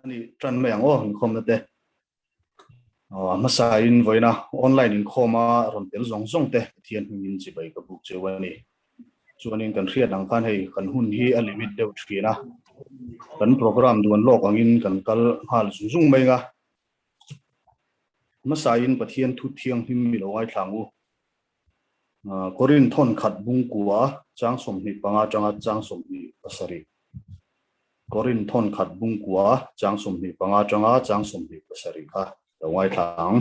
ani tran meng o khom na te ma sa in voina online in khoma ron tel zong zong te thian in chi bai ka buk chewani chuanin kan riat ang khan hei kan hun hi a limit deuh thina kan program duan lok angin kan kal hal zung mai nga ma sa in pathian thu thiang him mi lo ai thlangu korin thon khat bung kuwa chang som ni panga changa chang som ni pasari korin thon khat bung kuwa chang som ni panga changa chang som ni pasari kha lawai thlang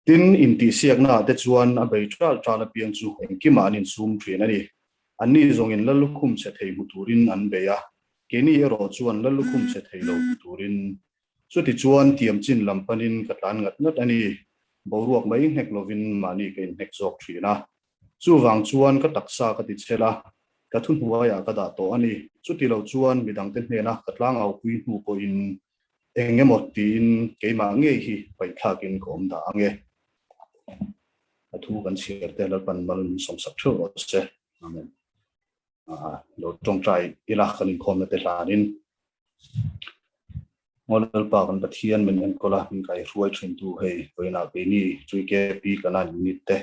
tin in ti siak na te chuan a bei tra piang chu engkima anin zoom train ani anni zong in lalukhum se thei buturin an beya keni ero chuan lalukhum se thei lo buturin chuti chuan tiam chin lampanin katan ngat ani boruak mai hek lovin mani ke nek jok thina chu wang chuan ka taksa ka ti chela ka thun huaya ka da to ani chuti lo chuan midang te hena katlang au pui hu ko in engemot tin keima nge hi pai thakin kom da ange thu kan share te la pan mal som sak thu se amen lo tong trai ila kan khom na te lanin model pa kan pathian men en kola min kai ruai thin tu hei poina pe ni chui ke pi kana ni te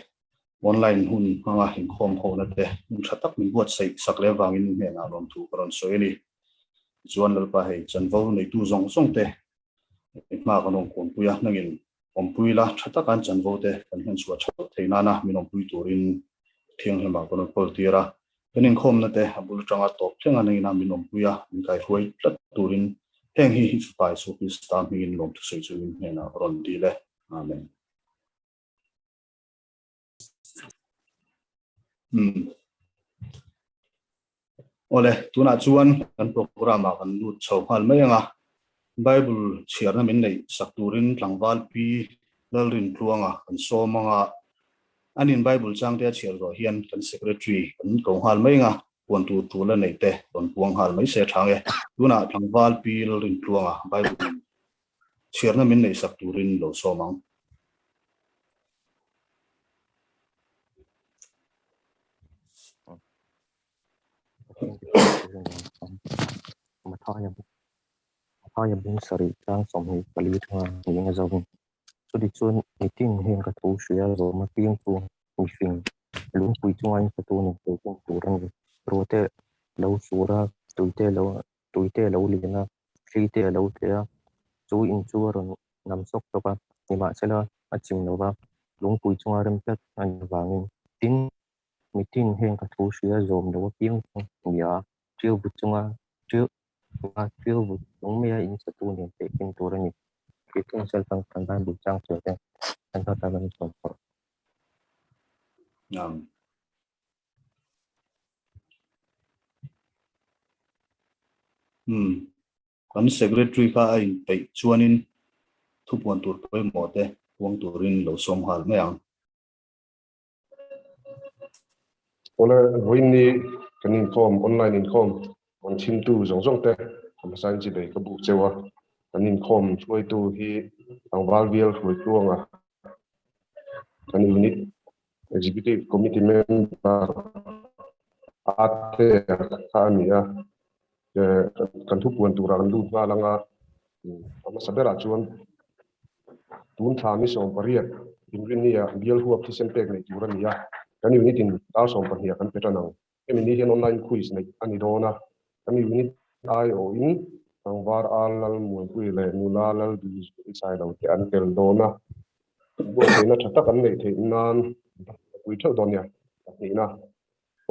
online hun hanga hin khom ho na te thatak min buat sei sakle wangin me na lom thu karon soini chuan lal pa hei chanvo nei tu zong zong te ma kanong kon puya nangin ompui la thata kan chanvo te kan hen suwa chho theina na min ompui turin thiang hema kon pol tira penin khom na te abul tanga top thenga nei na min ompuya min kai huai tlat turin heng hi pai so pi sta min lom tu sei chuin hena ron dile amen ole tuna chuan kan program a kan lut chho hal mai anga bible chiarna min nei sakturin tlangwal pi lalrin tluanga kan somanga anin bible chang te chiar ro hian kan secretary kan ko hal mai nga pon tu tula nei te ton puang hal mai se thange tuna tlangwal pi lalrin tluanga bible chiarna min nei sakturin lo somang Mathaya bung sari chang som hi pali thanga hinga zawin chudi chuan meeting hen ka thu shria zo ma piang tu mifing lung pui chuan ka tu ni te tung turan rote lo sura tuite lo lina frite lo te chu in chu ron nam sok to ka ni ma chela aching no ba lung pui chuan rem pet an wangin tin meeting hen ka thu shria zo no piang tu ya chiu bu chunga chiu feel with Lumia in Saturn and taking Torani, getting self and combined with Chang Children, and not having comfort. Kan secretary ka ai pe chuanin thupuan tur poi mote wang turin lo som hal meang ola hoini kan inform online inform on thim tu zong zong te am san chi be ka bu chewa kan inform chuai tu hi angwal vial hui tuanga kan unit executive committee member ate khania kan thupuan tu ran lu nga langa am sabera chuan tun thami som pariat inrinia vial hu application pek nei turania kan unit in dal som pahia kan petanang emini hian online quiz nei ani dona kan unit ai o in angwar alal mu pui le nulalal bi sai lo te an tel dona bo na thata kan nei the nan pui tho donia ni na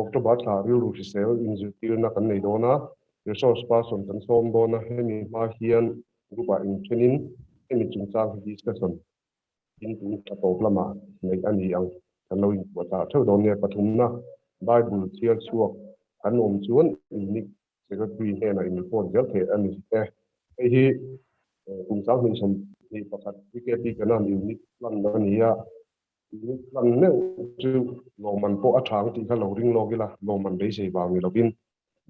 october tha ru sel in zutil na kan nei dona resource person kan som dona hemi ma hian grupa in training hemi chungchang discussion in tu ta lama nei ani ang kan lo in ta tho donia pathumna bible chial chuak kan chuan unique secretary hena in phone gel the ani te hi chungchang min som ni pakhat ticket kana unique plan nia unique plan ne chu loman po athang ti kha lo ring logila loman dei sei bangi login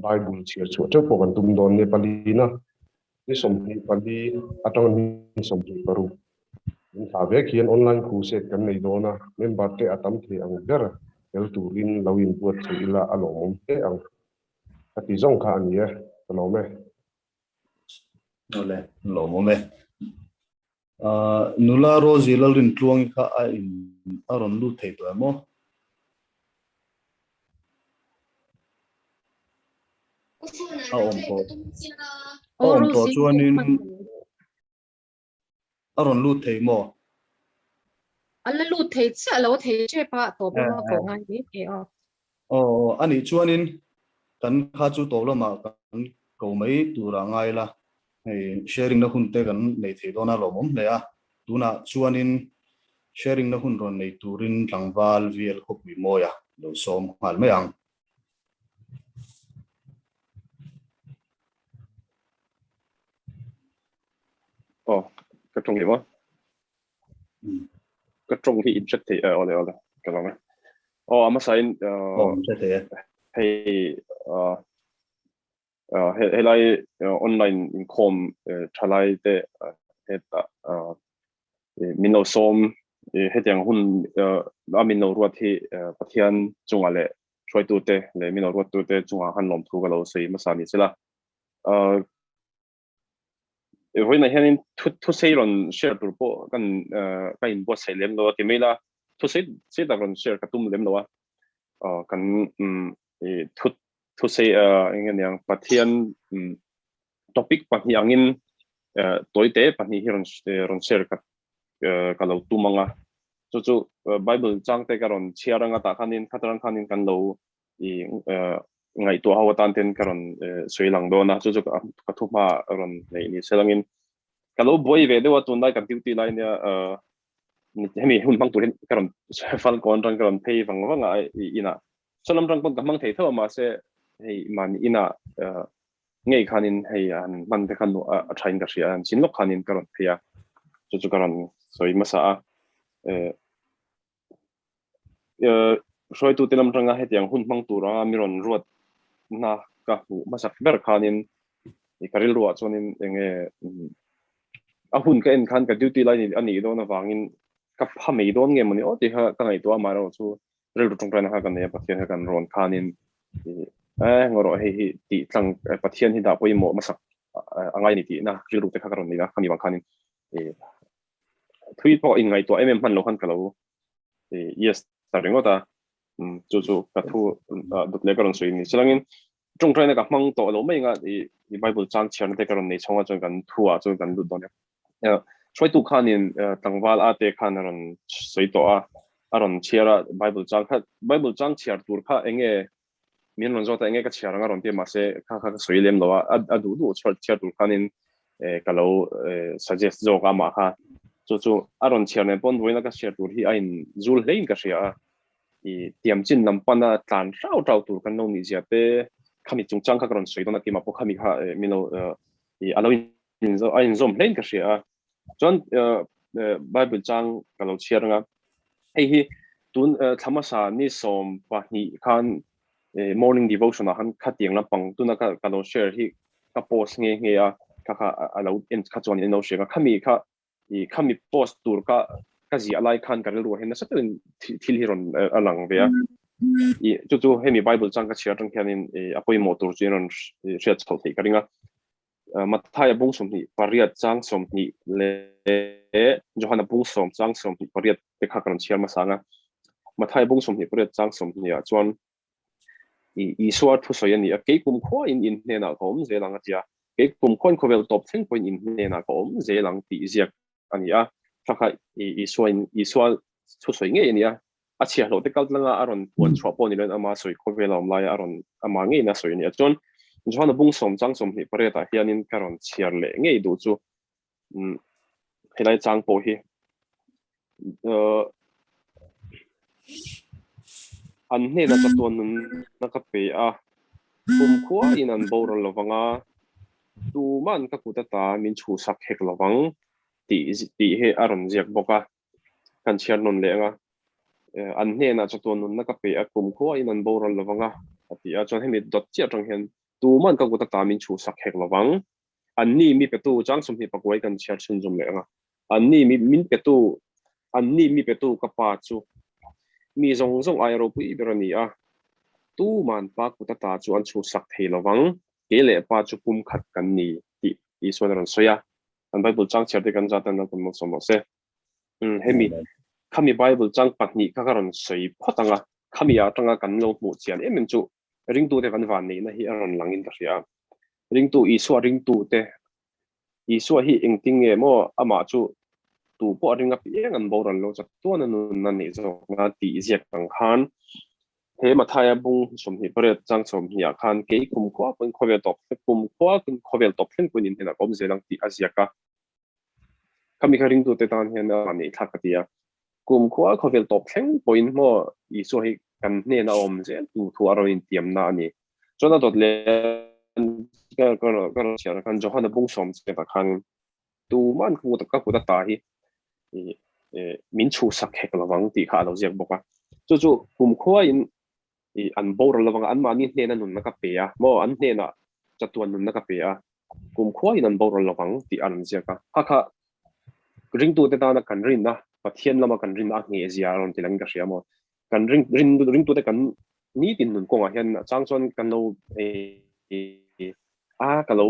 bible chial chu cho po kan tum don ne palina ni som ni pali atong ni som ni paru in sabe kian online course kan nei dona member te atam the ang ber el turin lawin buat ila alomom te ang ati zong kha ania no me ole lo mo me nula rozi lalin tluang kha a in aron lu thei to mo a om to om to chuanin aron lu thei mo ala lu thei cha lo thei che pa to ba ma ko ngai ni e o ani chuanin kan kha chu to lama kan ko mai tura ngai la hei sharing na hun te kan nei thei dona lo mom le a tuna chuanin sharing na hun ron nei turin tlangwal vial khop mi moya lo som hal me ang cái trong gì mà cái trong thì interest thì ole cái đó mà mà sai sẽ thế hay hay lại online income trả lại để hết mình nói xong hết những hun mình nói ruột thì bắt hiện chung là xoay tụt để mình nói ruột tụt để chung hắn làm thu cái lâu xây mà sao như thế là với này hiện thu xây rồi share tụi bộ cái inbox xây lên đó thì mấy là thu xây đặt rồi share cái tụm lên đó kan thu xây anh em phát hiện topic phát hiện angin tối tế phát hiện ron share cái lâu tụm manga cho Bible trang tế cái ron share nga ta khanin khatran khanin kan lâu ngày tua hawa tan ten cái ron suy lang do na cho cái thu ma ron này ni selangin cái lâu boy về đó tuần này cái duty line hemi hun bang turin karon fal kon rang karon pay bang ai ina sonam rang pon gamang thei tho ma se hei man ina ngei khanin hei an man te khan a thain ka ria an chin lok khanin karon phia chu karon soi masa soi tu tenam ranga hetiang hun bang tura miron ruat na ka hu masak ber khanin ikaril ruwa chonin enge a hun ka en khan ka duty line ani do na wangin các phạm mỹ đón nghe mình nói thì ha cái ngày đó mà rồi chú rồi trong trái ha cái này bắt hiện cái ron khanin ngồi rồi thì thằng bắt hiện thì đã quay một mà sắc anh ấy thì na rồi lúc cái ron này là kami bang khanin thui po in ngày đó em man lo khan cái lâu yes ta ring ta chú cái thu đục lệ cái ron suy ni selangin trong trái này các mang to lo mấy cái Bible trang chian cái ron này trong cái thu à trong cái đục đóช่วยตุขันินตั้งวาลอาเตขันรอนสวยตัวรอนเชียร์Bibleจังค่ะ Bibleจังเชียร์ตัวค่ะเองมีนรอนจอดเองก็เชียร์งารอนเตียมาเสค่ะสวยเลี้ยมตัวดูเชียร์ตัวขันินก็เราsuggest จอกมาค่ะจู่รอนเชียร์เนี่ยปนด้วยนักเชียร์ตัวที่ไอ้จูเลนก็เชียร์เตรียมจินนำปันตานเจ้าตัวกันโน่นนี่เสียเต้ขมิจงจังค่ะรอนสวยตัวนักที่มาพวกขมิค่ะมีโน่อะไรไอ้จอมเลนก็เชียร์จนBible จังก็เราเชื่อngaไอ้ที่ตุนธรรมศาสตร์นี่สมว่านี่คันmorning devotion นะฮันขัดยังลำปังตุนก็เราเชื่อที่ก็โพสเงี้ยก็เราเอ็นขัดจวนเอ็นเราเชื่อก็มีโพสตัวก็จีอะไรคันก็รู้เห็นนะสักเป็นที่ที่รอนหลังเบียจู่ให้มี Bible จังก็เชื่อตรงแค่นี้พอยมอตัวจีนรอนเชื่อเขาที่ก็เรื่องมาท้ายบุ้งสมนี่ปริยัติจังสมนี่เล่จอหันบุ้งสมจังสมนี่ปริยัติเด็กข้ากันเชียร์มาสังมาท้ายบุ้งสมนี่ปริยัติจังสมนี่จวนสวัสดิ์ผู้สวยนี่เกี่ยกุมข้ออินเนี่ยนะผมเจลังที่เกี่ยกุมข้อเขาเวลตบทิ้งไปอินเนี่ยนะผมเจลังที่เสียอันนี้ถ้าใครสวัสดิ์ผู้สวยเนี่ยนี่อาเชียร์เราได้กำลังอารมณ์ปวดชอบปนนี่เลยอามาสวยเขาเวลาไม่อารมณ์อามาเงี้ยนะสวยนี่จวนจวนบุ้งสมจังสมนี่ประเดี๋ยวเฮียนินการันเชียร์เลยงี้ดูจู่ให้ได้จังโปฮีอันนี้น่าจะตัวนึงนักเปียกุมขั้วอินันโบราณระวังดูมันก็กูจะตามินชูสักเฮกระวังตีให้อารมณ์เจียกบอกกันเชียร์นนเลยอันนี้น่าจะตัวนึงนักเปียกุมขั้วอินันโบราณระวังตีจนให้มีดดเจียจังเห็นดูมันก็กูจะตามินชูสักเฮกระวังอันนี้มีประตูจังสมที่ปะกวยกันเชียร์ชุนจมเลยอันนี้มีประตูกับปาจูมีจงไอโรปุยเบรนีตู้มันปากกูตาจูอันชูสักเทระวังเกลี่ยปาจูปุ่มขัดกันนี่ติ i so ron soya an bible chang cherte kan jatan na kun mo somo se hemi kami bible chang patni ka karon soi photanga kami ya tanga kan lo mu chian em chu ring tu te kan van ni na hi aron langin ta ria ring tu i so ring tu te i so hi ingting e mo ama chu tu po ring up yang an boran lo chak to na nun na ni zo nga ti ziak tang khan he ma thaya bung som hi pare chang som hi khan ke kum ko pun ko ve top kum ko kun ko ve top fen kun in na kom ze lang ti asiaka kami ka ring tu te tan hian na ni thakatia kum ko ko ve top fen point mo i so hi kan ne na om ze tu thu aro in tiam na ni chona dot le ka chiar kan jo han bung som che ta khan tu man ku ta ka ku ta hi min chu sak hek lawang ti kha lo jek boka chu kum kho in an bor lawang an ma ni hne na nun na ka pe a mo an hne na chatuan nun na ka pe a kum kho in an bor lawang ti an jeka ha kha ring tu te ta na kan rin na pathian lama kan rin a nge zia ron ti lang ka ria mo kan ring tu te kan ni tin nun ko nga hian chang chon kan lo ka lo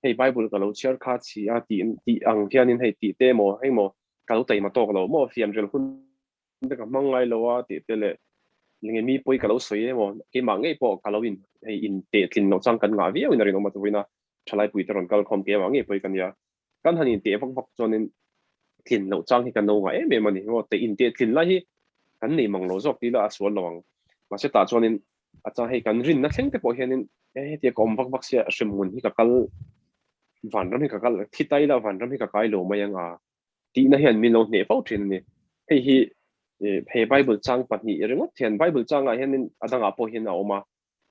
hey bible ka lo chiar kha chi a ti ang hian in hey ti te mo hey mo ka lo tai ma to ka lo mo fiam rel hun de ka mangai lo wa ti te le linge mi poi ka lo soi mo ke ma ngei po ka lo in hey in te tin no chang kan nga vi in ri no ma tu na chalai pui teron kal khom ke ma ngei poi kan ya kan hanin te vak vak chon in tin no chang hi kan no nga me mani mo te in te tin la hi kan nei mang lo jok ti la aswal lawang ma se ta chon in acha hey kan rin na thleng te po hian in te kom vak vak sia shim mun hi ka kal van ram hi ka kal thi tai la van ram hi ka kai lo ma yang a ti na hian mi lo ne pau thin ni hei hi he bible chang patni ringot thian bible chang a hian in adanga po hin a oma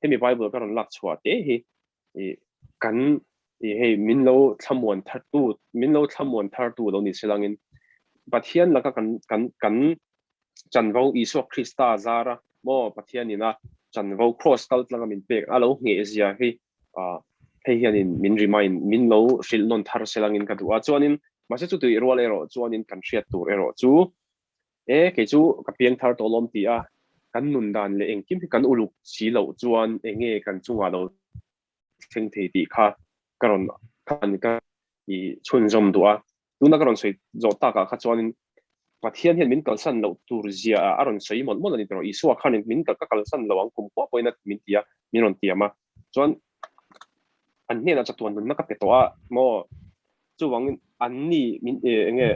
hemi bible ka ron lak chhuat te hi kan hei min lo thamon thar tu lo ni selangin pathian la ka kan chanvo iso krista zara mo pathian ina chanvo cross kal tlanga min pek alo nge zia hi hei hianin min remind min lo hril non thar selangin ka duwa chuanin mase chu tui rol ero chuanin kan hriat tur ero chu ke chu ka piang thar to lom ti a kan nun dan le engkim kan uluk chi lo chuan enge kan chunga lo theng thei ti kha karon kan ka i chun zom duwa tuna karon soi zo ta ka kha chuanin pathian hian min kal san lo tur zia aron sei mon mon ani tro isua khanin min kal san lo ang kum po poina min tia minon tiama chuan an ne na chatuan nun naka petoa mo chuwang an ni min enge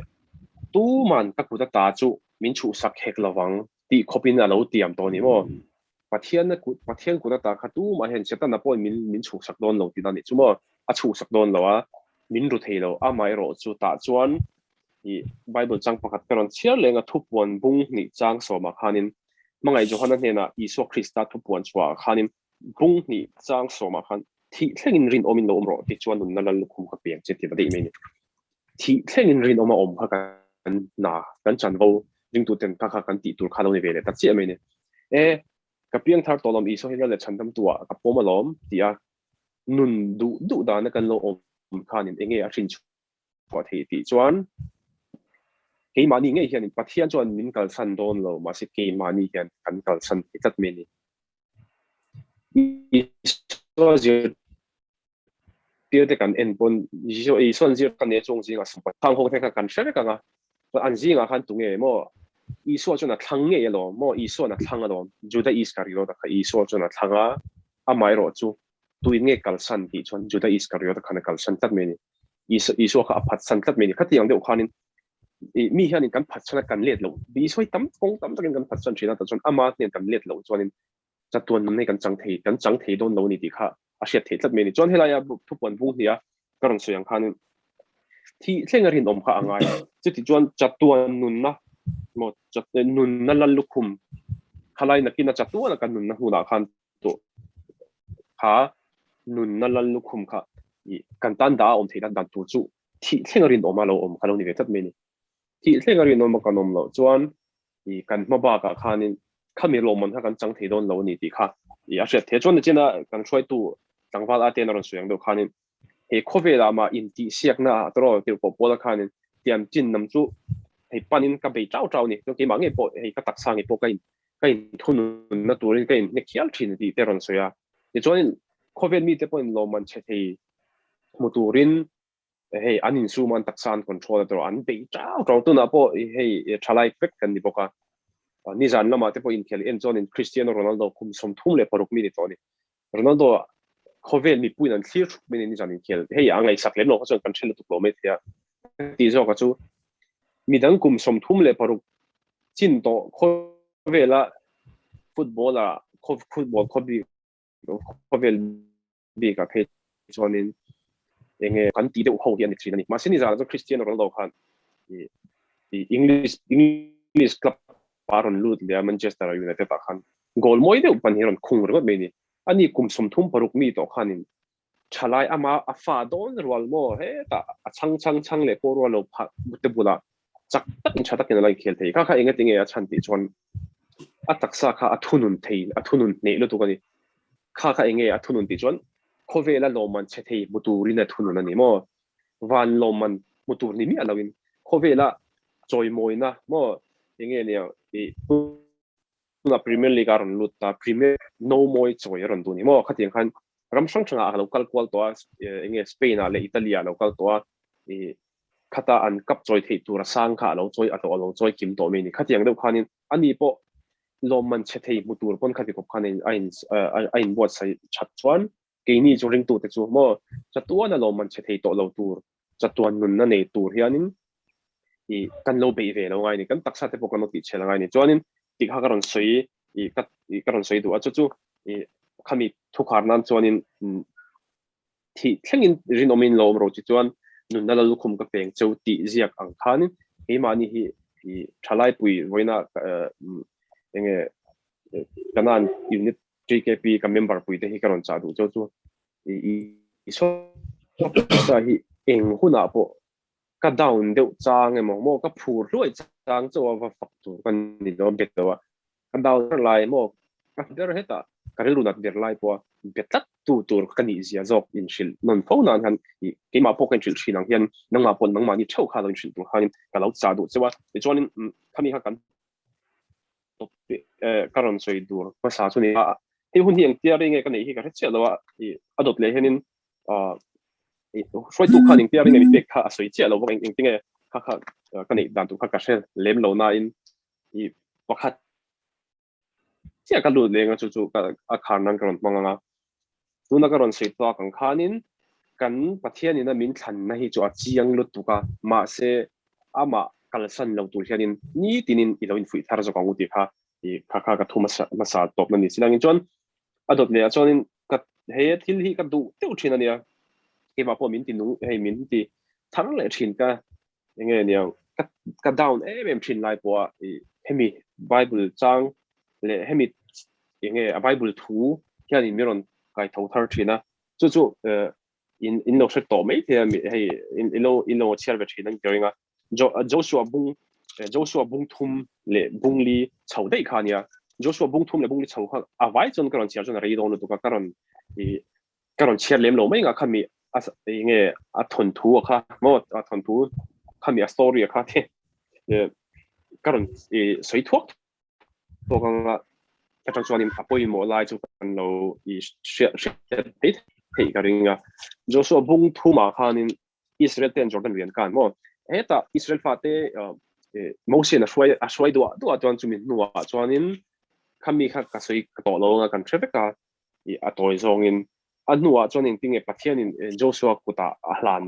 tu man ka kuda ta chu min chu sak hek lawang ti khopin alo tiam to ni mo pathian kuda ta kha tu ma hen cheta na po min chu sak don lo ti na ni chu mo a chu sak don lo a min ru thei lo a mai ro chu ta chuan i bible chang pakhat karon chiar lenga thupon bung ni chang so ma khanin mangai johana hena iso krista thupon chwa khanin bung ni chang so ma khan thi thlengin rin omin lo omro ti chuan nun nalal khum kha piang che ti ba dei meni thi thlengin rin oma om kha kan na kan chanvo ring tu ten kha kan ti tur khalo ni vele ta che meni ka piang thar tolom iso hela le chandam tua ka pomalom tia nun du da na kan lo om khanin enge a thin chwa thei ti chuan ke mani nge hian pathian chuan min kal san don lo ma se ke mani hian kan kal san itat meni so zir tir te kan en pon so son zir kan ne chong jinga sam thang ho te kan shere ka nga an jinga khan tunge mo i so chuna thang nge lo mo i so na thang lo juda iskariot ka i so chuna thanga a mai ro chu tuin nge kal san ti chon juda iskariot kan kal san tat meni i so kha aphat san tat meni khati yang de khanin mi hian kan phat chana kan let lo bi soi tam kong tam takin kan phat chan thina ta chon ama ne kan let lo chuanin chatuan nun nei kan chang thei don lo ni ti kha a hriat thei tlat meni chon helaya thupon bung hnia karon soyang khanin thi thlengar hin om kha angai chu ti chuan chatuan nun na mo nun na lal lukhum khalai na kina chatuan kan nun na huna khan to kha nun na lal lukhum kha kan tan da om thei dan tu chu thi thlengar hin om alo om khalo ni ve tlat meni thi thlengar hin om kan om lo chuan kan maba ka khanin khami lo mon ha kan chang thei don lo ni ti kha a hriat the chuan chena kan throi tu tangwal a ten ron soyang do khanin he khovela ma in ti siak na tro te po pola khanin tiam chin nam chu he panin ka be trau ni to ke mangi po he ka tak sangi po kai thun na turin kai ne khial thin ti te ron soya ni chuan khovel mi te point lo man che thei motorin hey an instrument taksan control to an be chao to na po hey chalai pek kan ni boka ni zan lama te po in khel en zon in Cristiano Ronaldo kum som thum le paruk mi ni to ni Ronaldo khovel mi puin an thlir mi ni zan in khel hey angai sak le no ka chon kan thil tu lo me thia ti zo ka chu mi dang kum som thum le paruk chin to khovela footballer football khovel bi ka phe chonin enge kan ti de ho hian ni thin ni ma sini za zo Cristiano Ronaldo khan i English club paron lut le Manchester United ta khan gol moi de pan hiron khung ro me ni ani kum som thum paruk mi to khanin chalai ama afa don rwal mo he ta chang le ko ro lo pha te bula chak tak in chata ken lai khel thei ka enge tinge a chan ti chon ataksa kha athunun thei athunun ne lo tu ka ni kha enge athunun ti chon khovela loman chethei muturina thunun ani mo van loman mutur ni mi alawin khovela choi moina mo enge ne na Premier League aron luta Premier no moi choi ron tu ni mo khatiang khan ram sang changa a local kwal to enge Spain a le Italia local to khata an kap choi thei tur sang kha lo choi ato lo choi kim to me ni khatiang do khanin ani po loman chethei mutur pon khati ko khanin ain bot sai chat chuan ke ni joring tu te chu mo chatuan a loman chethei to lo tur chatuan nun na nei tur hianin i kan lo be ve lo ngai ni kan taksa te po kan ti chela ngai ni chuanin ti kha karon soi i karon soi du a chu i khami thu khar nan chuanin thi thlengin rinomin lo ro chi chuan nun na lu khum ka peng cheu ti ziak ang khanin he mani hi thalai pui voina enge kanan unit JKP ka member pui te hi karon cha du chu i so sa hi eng huna po ka down deuh chang emo ka phur ruai chang chawa va fak tu kan ni do bet dawa ka down lai mo ka der heta ka ru na der lai po betat tu tur ka ni zia zok in shil non phone nan han ke ma po kan shil shinang hian nang ma pon nang ma ni chau kha lo shil tu hanin ka lo cha du chawa e chuanin khami ha kan karon soi dur pa sa chu ni he hun hiang tia ringe ka nei hi ka che lo adot le henin soi tu khaning tia ringe mi pek kha soi che lo bok eng tinge kha ka nei dan tu kha ka shel lem lo na in I pakhat tia ka lu le nga chu ka a khar nan karon manga tu na karon sei to kan khanin kan pathian ina min than na hi chu a chiang lut tu ka ma se ama kalsan lo tu hianin ni tinin ilo in fui thar zo ka uti kha I kha ka thuma sa top na ni silangin chon adot le chonin ka he thil hi ka du teu thina nia ke ma po min ti nu he min ti thang le thin ka enge nia ka down em thin lai po hemi bible chang le hemi enge a bible thu hianin miron kai thau thar thina chu in no se to me he in no chiar ve thina geringa Joshua bung thum le bung li chau dei khania Joshua bung thum le bung li chau kha awai chon karon chiar chon rei don tu ka karon chiar lem lo mai nga khami as nge a thon thu kha mo a thon thu khami a story kha the karon soi thuak to ka ka chang chuan apoi mo lai chu kan lo share hei ka ringa Joshua bung thuma khanin Israel ten Jordan rian kan mo heta Israel fa te Moses a shwai do chuan chu min nuwa chuanin khami kha ka soi ka to lo nga kan traffic ka a toy zong in a nuwa chuanin tinge pathian in Joshua kuta a hlan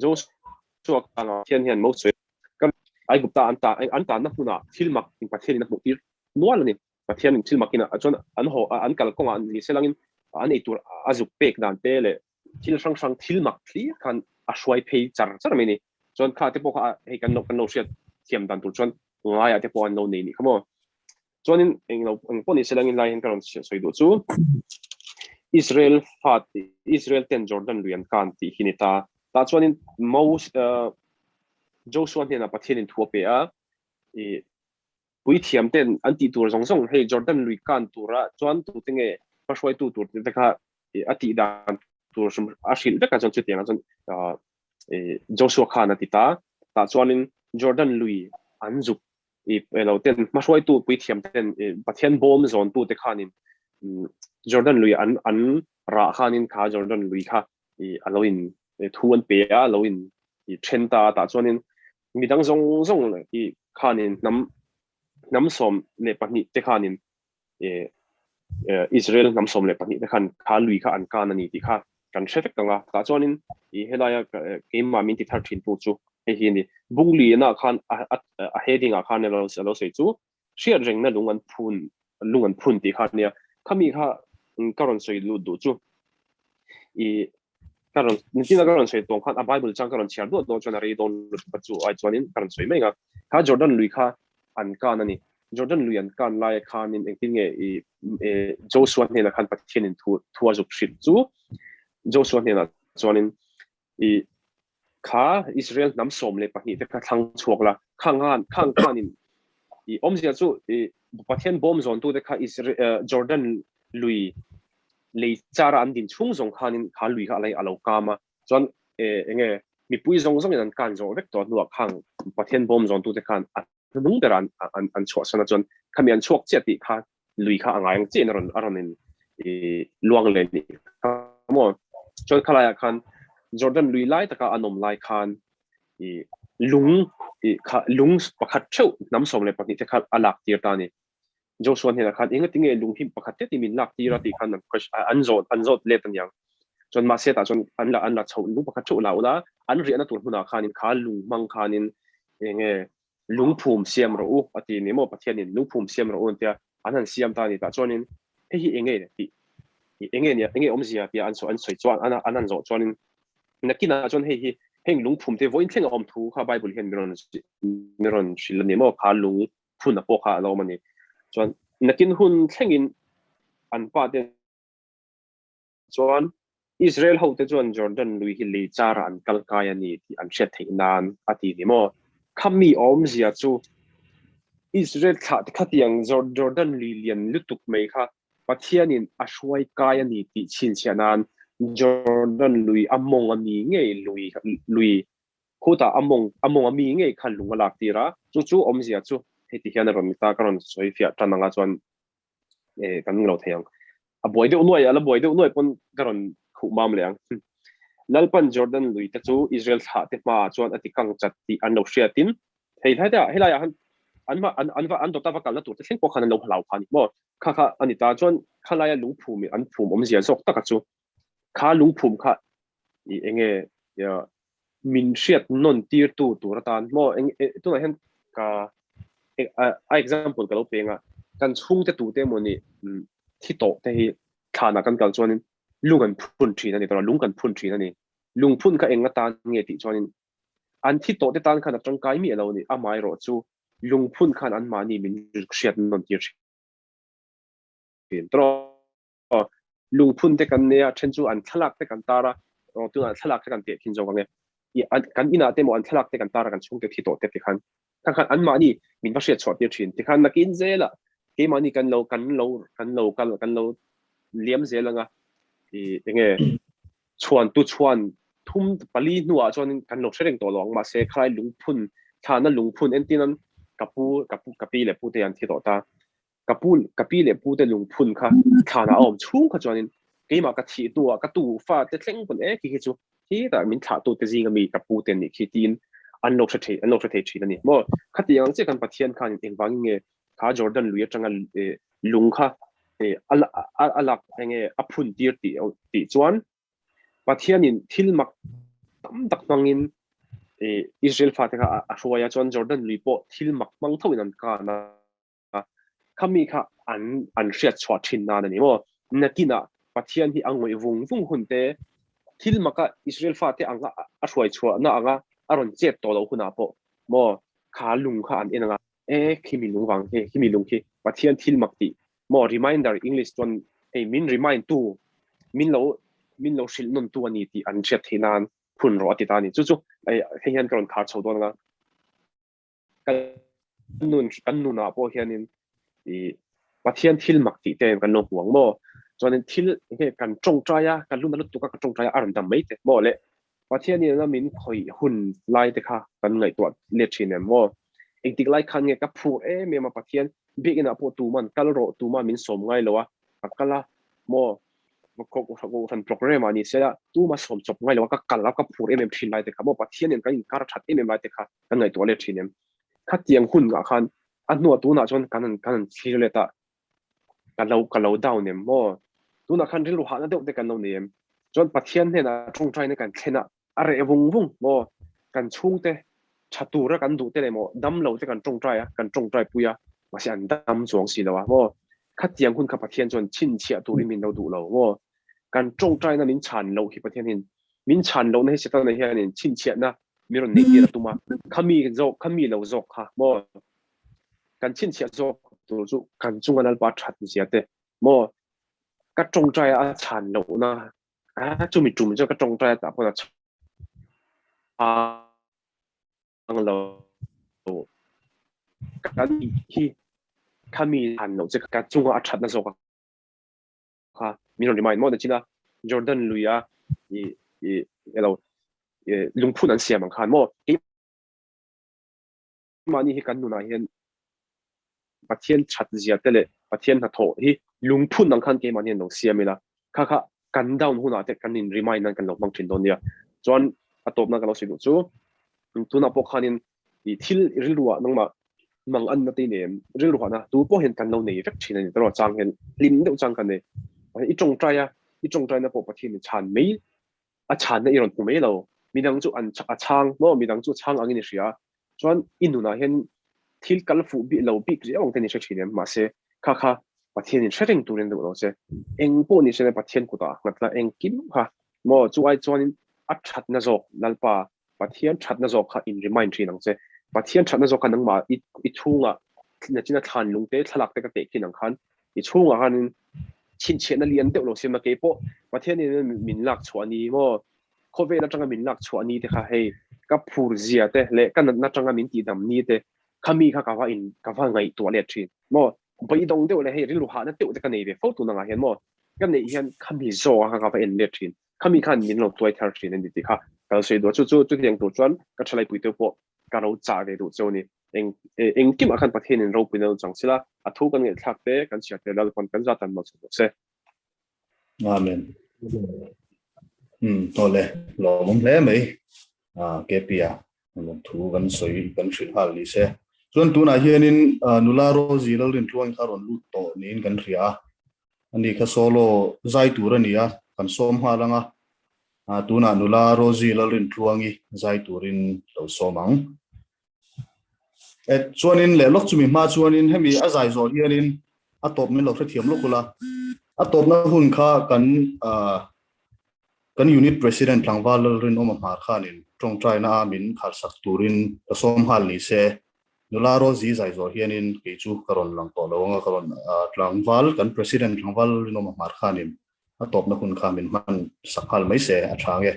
Joshua kana hian Moses kan ai gupta anta na huna filmak in pathian na mutir nual ni pathian in thil makina achon an ho an kal konga an ni selangin an eitur azuk pek dan tele thil sang thil mak thli kan a shwai phei char me ni chon kha te po kha he kan no shet thiam dan tu chon ngai ate po an no nei ni khamo chonin englo ang poni selangin lai hen karon soi do chu Israel ten Jordan luan kan ti hinita ta chonin most Joshua ne na pathian in thupe a pui thiam ten anti tur zong hei Jordan lui kan tura chuan tu tinge paswai tu tur te kha ati dan tur sum ashil te ka chon chutiang chon Joshua khan ati ta chuanin Jordan lui anjuk เราเต้นมาช่วยตู้ปุยเทียมเต้นประเทศบอมโซนตู้เตคานินจอร์แดนลุยอันราคานินค่าจอร์แดนลุยค่ะเราอินทวนเปียเราอินเทรนตาตาจวนินมีดังซงเลยคานินน้ำสมเลปนิเตคานินอิสราเอลน้ำสมเลปนิเตคันค่าลุยค่ะอันการนี่ที่ค่ะกันเชฟตังละตาจวนินเฮลายาเกมมามินติทัร์ทินตู้จูเห็นดิบุงลีน่ะคันเฮดิ้งอ่ะคันเราใส่จูเชื่อเรื่องนั้นลุงอันพุนที่คันเนี่ยเขามีค่ะการันสวยลุดดูจูการันนี่นะการันสวยตรงคันไบเบิลจังการันเชียร์ดูจนอะไรโดนปัจจุไอ้จวนนี้การันสวยไหมครับถ้าจอร์แดนลุยค่ะอันการนั่นนี่จอร์แดนลุยอันการไล่คันนี่เองที่เนี่ยโจส่วนเนี่ยนะคันปัจจุบันนี่ทัวร์จุดชิดจูโจส่วนเนี่ยนะจวนนี้ข้าอิสราเอลน้ำส้มเลยปะนี่แต่ก็ทั้งช่วงละข้างนี่อมเสียจู่ประเทศบอมโซนตัวเด็กข้าอิสราเอลจอร์แดนลุยเลยจาระอันดินช่วงสงข้านี่ข้าลุยข้าอะไรอะไรกามาจนเงี้ยมีปุยสงอย่างนั้นการจอเด็กตัวหนวกข้างประเทศบอมโซนตัวเด็กข้านุ่งเดรันอันช่วงฉะนั้นจนข้ามีอันช่วงเจ็ดที่ข้าลุยข้าอะไรอย่างเจนอะไรนี่ลวงเลยนี่ข้าโมจนข้าเลยคันจอร์แดนลุยไล่แต่ก็อันนมไล่คันลุงประคัดเช่าน้ำส้มเลยปกติจะคัดอลักตีร์ตานี่โจส่วนเห็นคันเองก็ทิ้งลุงหิมประคัดที่มีลักตีร์ตีคันนั้นก็อันโจดเล็ดตันยังจนมาเสียแต่จนอันละเช่าลุงประคัดเช่าแล้วละอันเรียนตัวหัวหน้าคันขาลุงมังคันเงี้ยลุงภูมิเสียมรู้ปฏิเนี่ยโมปฏิเนี่ยลุงภูมิเสียมรู้เนี่ยอันนั้นเสียมตานี่แต่จนนี่เฮ้ยเองเนี่ยอมเสียพี่อันสวยจวนอันนั้นจวนนักกินจนเฮ้ยลุงพุ่มเทวอินเทงอมทูข้าไบเบิลเห็นมีรอนชิลเนี่ยมั่วข้าลุงพุ่นอ่ะพวกข้าเรามันนี่จนนักกินหุ่นเทงอินอันป้าเดนจวนอิสราเอลเขาเตจวนจอร์แดนลุยฮิลีจาระอันกัลกายนี่ที่อันเช็ดทิ้งนานอาทิตย์นี้มั่วข้ามีอมเสียจู่อิสราเอลข้าที่ยังจอร์แดนลุยเลียนลุตุกไม่ค่ะประเทศนี้อาช่วยกายนี่ที่ชินเชียนานจอร์แดนลุยอมงอันนี้ไงลุยคู่ตาอมงอันนี้ไงขันลุงหลักตีระจู่อมเสียจู่ให้ที่เห็นเรามีตาการันสวยฟิตจันทร์งาจวนกันเราเทียงบอยเดียวหน่วยบอยเดียวหน่วยปนการันคู่มามเลยแล้วปันจอร์แดนลุยแต่จู่อิสราเอลหาเต็มมาจวนอธิกังจัดที่อันเราเชียร์ตินให้ได้อันตัวตาฟักกันแล้วตัวเช่นพวกขันเราพลาวพันบ่ข้าอันนี้ตาจวนข้าลายลุงภูมิอันภูมิอมเสียสกตะกัดจู่ข้าลุงภูมิข้าเองมินเชียดนนตีร์ตัวรัตานมั่วตัวไหนเห็นกับexample กับเราเป็นกันช่วงจะตัวเต็มวันนี้ที่โตแต่ขานักกันกันส่วนนี้ลุงกันพุ่นทีนั่นนี่ตอนลุงกันพุ่นทีนั่นนี่ลุงพุ่นก็เองก็ตานเงี้ยที่ส่วนนี้อันที่โตแต่ตานขนาดจังไกมีเรานี่ไม่รอดจู่ลุงพุ่นขนาดมานี่มินเชียดนนตีร์เป็นตัวลุงพุ่นแต่กันเนี่ยเช่นจู่อันทลักแต่กันตาระตัวอันทลักแต่กันเตะทิ้งจงกันเนี่ยกันอินาเตมอันทลักแต่กันตาระกันช่วงที่โตแต่ที่ขันทั้งขันอันมานี่มินว่าเสียชดเดียวทิ้งที่ขันนักอินเซล่ะเฮมันนี่กันเราเลี้ยมเซล่ะไงยังไงชวนทุ่มปลีนัวชวนกันเราเชื่อตัวหลวงมาเสกใครลุงพุ่นท่านั้นลุงพุ่นเอ็นที่นั้นกับปีเลยพูดแต่ยันที่โตตากับปีเลยพูดแต่ลุงพุ่นค่ะท่านั้นช่วงขจรนี่เกมากระที่ตัวกระตูฟ้าแต่เล่งบนคิดจู่ที่แต่มินท่าตัวแต่จริงก็มีกับพูดแต่นี่คิดดินอันโนเทชีนั่นนี่มั่วขัดยังเจ้ากันปะเทียนกันเองบางเงี้ยข้าจอร์แดนลุยจังกันลุงค่ะอัลลักเงี้ยอพุนตีร์ตีจวนปะเทียนนี่ทิลมักตั้มตักมังอินอิสราเอลฟาเตค่ะช่วยจวนจอร์แดนลุยโปทิลมักมังเท่านั้นกันนะข้ามีค่ะอันเสียชวดชินนานั่นนี่มั่วนักกินอ่ะปะเทียนที่อังเววงหุ่นเตทิลมักอิสราเอลฟาเตอังก็ช่วยชัวน่ะอังอารมณ์เจ็บตัวเราคุณอาพอมั่วขาลุงขาอันเองนะคิมีลุงวังคิมีลุงคิปะเทียนทิลมักตีมั่ว reminder English จนมิน remind ตัวมินเราชิลนนตัวนี้ที่อันเจ็บที่นานพุ่นรอติดตานี่จู่ให้เห็นกันขาดโชว์ตัวนะกันนุนอ่ะพอเห็นนี่ปะเทียนทิลมักตีเต็มกันลงห่วงมั่วจนทิลกันจงใจกันลุ้นตัวกันจงใจอารมณ์ดำไม่เต็มมั่วเลยประเทศนี้นะมินคอยหุ่นไล่เด็กค่ะกันไงตัวเลี้ยชินเนี่ยว่า eng tik lai khan nge ka phur me ma pathian big ina po tu man kal ro tu ma min som ngai lowa akala mo ko ko fan program ani sela tu ma som chop ngai lowa ka kal ka phur em thin lai te kha mo pathian en ka in kar that em lai te kha ka ngai to le thinem kha tiang hun ga khan anu tu na chon kan thil le ta ka lo down nem mo tu na khan ril ha na de te kan lo nem chon pathian he na chung trai na kan thena are vung mo kan chung te chatu ra kan du te le mo dam lo te kan chung trai puya ma sian dam chuang si lo wa mo kha tiang hun kha pathian chon chin chia tu ri min lo du lo mo kan chung trai na min chan lo hi pathian hin min chan lo na he se ta na hian in chin chia na mi ron nei ti tu ma khami lo zok kha mo kan chin chia zok tu chu kan chung anal pa that sia te mo ka chung trai a chan lo na chu mi chu ka chung trai ta po na ang lo kan hi kami han lo che ka chung a that na zok ha mi ron remind mo da china Jordan Luya i elo lungphun an siam ang khan mo mani hi kan nu na hian pathian chat zia tele pathian na tho hi lungphun ang khan ke mani no siamila kha kan down huna te kan in remind nan kan lo mang thin don dia chon atop na kan lo sidu chu tu na po khanin i thil rilwa nangma mang an na te ne rilwa na tu po hen kan lo nei effect thina ni tro chang hen lim deuh chang kan ne i chung trai na po pathian ni chan mei a chan na iron pu mei lo midang chu an chang no midang chu chang angin ria chon inuna hen thil kal fu bi lo bi ri ong te ni shachinem ma se kha pathian in sharing turen do se eng po ni se pathian ku ta ngatla eng kim ha mo chu ai chuan in a that na zok lalpa pathian that na zok kha in remind thin ang se pathian that na zok kan ma i thunga na china than lungte thalak te ka te kin ang khan i chunga han chin che na lian te lo se ma ke po pathian in min lak chhuani mo khove na tanga min lak chhuani te kha hei ka phur zia te le kan na tanga min ti dam ni te khami kha ka wa in ka wa ngai to le thin mo bai dong de le hei rilu ha na te te ka nei ve photo na nga hian mo kan nei hian khami zo ha ka wa en le thin khami khan min lo toy thar thin ni ti kha ka se do chu tiang tu chuan ka thalai pui te po ka ro cha de du chu ni eng kim akan pathian in ro pui no chang sila a thu kan nge thak te kan sia te lal kon kan za tan mo chu se amen tole lo mong le mai ke pia lo thu kan soi kan thil hal li se chuan tu na hianin nula ro zilal rin tluang kharon lut to nin kan ria ani kha solo zai tur ania kan som ha langa tu na nula ro zilal rin tluangi zai turin lo somang chuanin le lok chumi ma chuanin hemi a zai zo hianin a top min lo thra thiam lokula a top na hun kha kan unit president tlangwal rin oma mar khanin tong trai na amin khar sak turin som hal ni se nularo zi zai zo hianin ke chu karon lang to lawanga karon tlangwal kan president tlangwal rin oma mar khanin a top na hun khamin man sakhal mai se a thange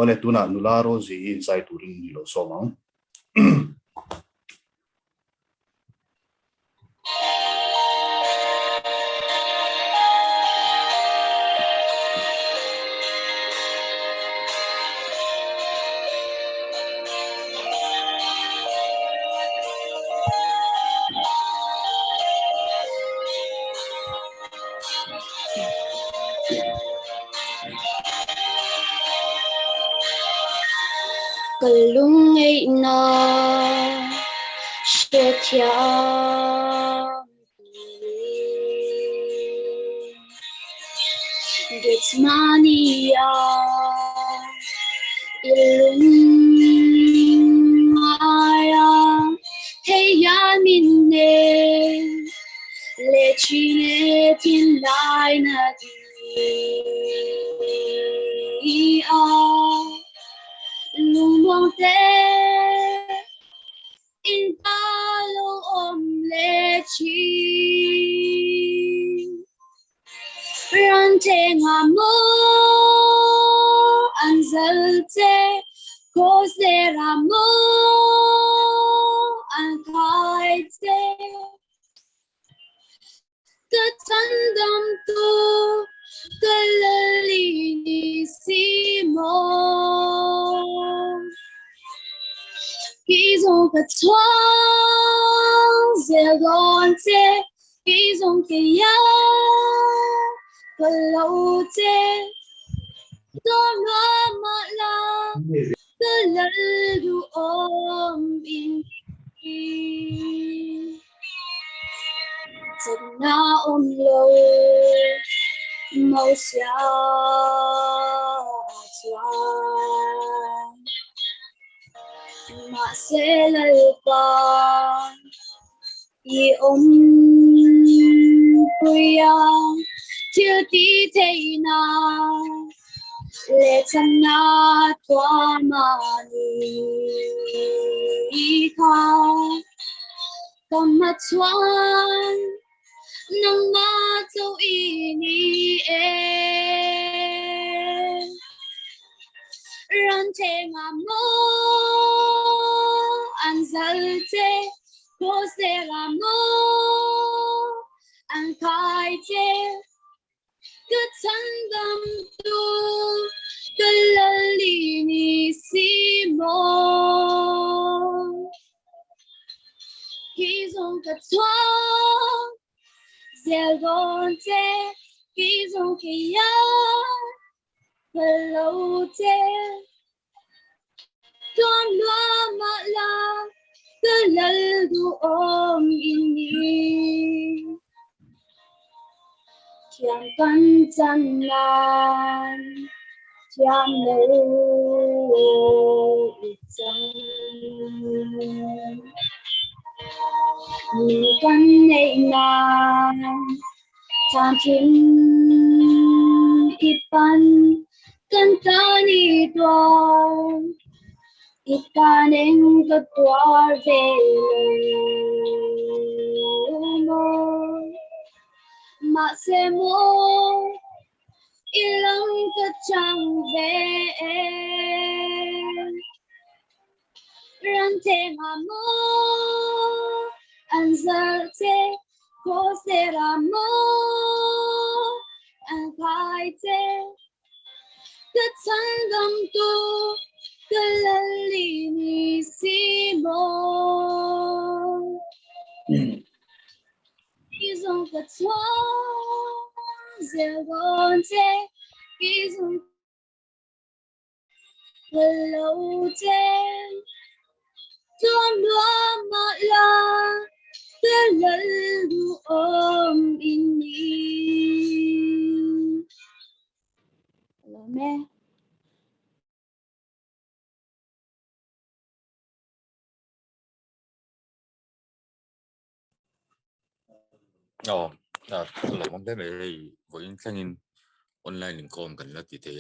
ole tuna nularo zi zai turin ni lo somang Kalung ay na siya gets money ilung aya hey yamine le chine tin lai na di lung luang te in talo le chi ran te ngamo anzal te ko se ramo an kai te katandam tu kalalissimo Kizong cả thoáng giờ gòn chê kỳ dùng kỳ ya và lâu chê tôi loa mà la cứ lần du ôm in giật na ôm lâu màu xa choang mà sẽ lời con y ôm quya chưa tí thấy nào lệ chân na toa mà đi khao cầm mặt choang nang ma châu y ni em ran che nga mo an zal che ko se la mo an kai che cứ chân đam tu cứ lali ni si mo khi dùng cả thoáng giờ gòn che khi dùng khi ya lâu che con loa mà la cứ lần du ôm in đi chẳng cần chân lan chẳng lâu chân mình cần này nàng chẳng thiên ipan cần ta đi đoàn ipan em có toa về mơ mà sẽ mơ ilang ka chẳng về ran te mà mơ an giờ te có sẽ ra mơ an khai te cái chân đam tu cái lali ni si mo khi dùng cái thoáng giờ gòn che khi dùng cái lâu che cho loa mà la cái lần du ôm in đi là mẹ là mong thế này với thanh online liền con cần là thì thế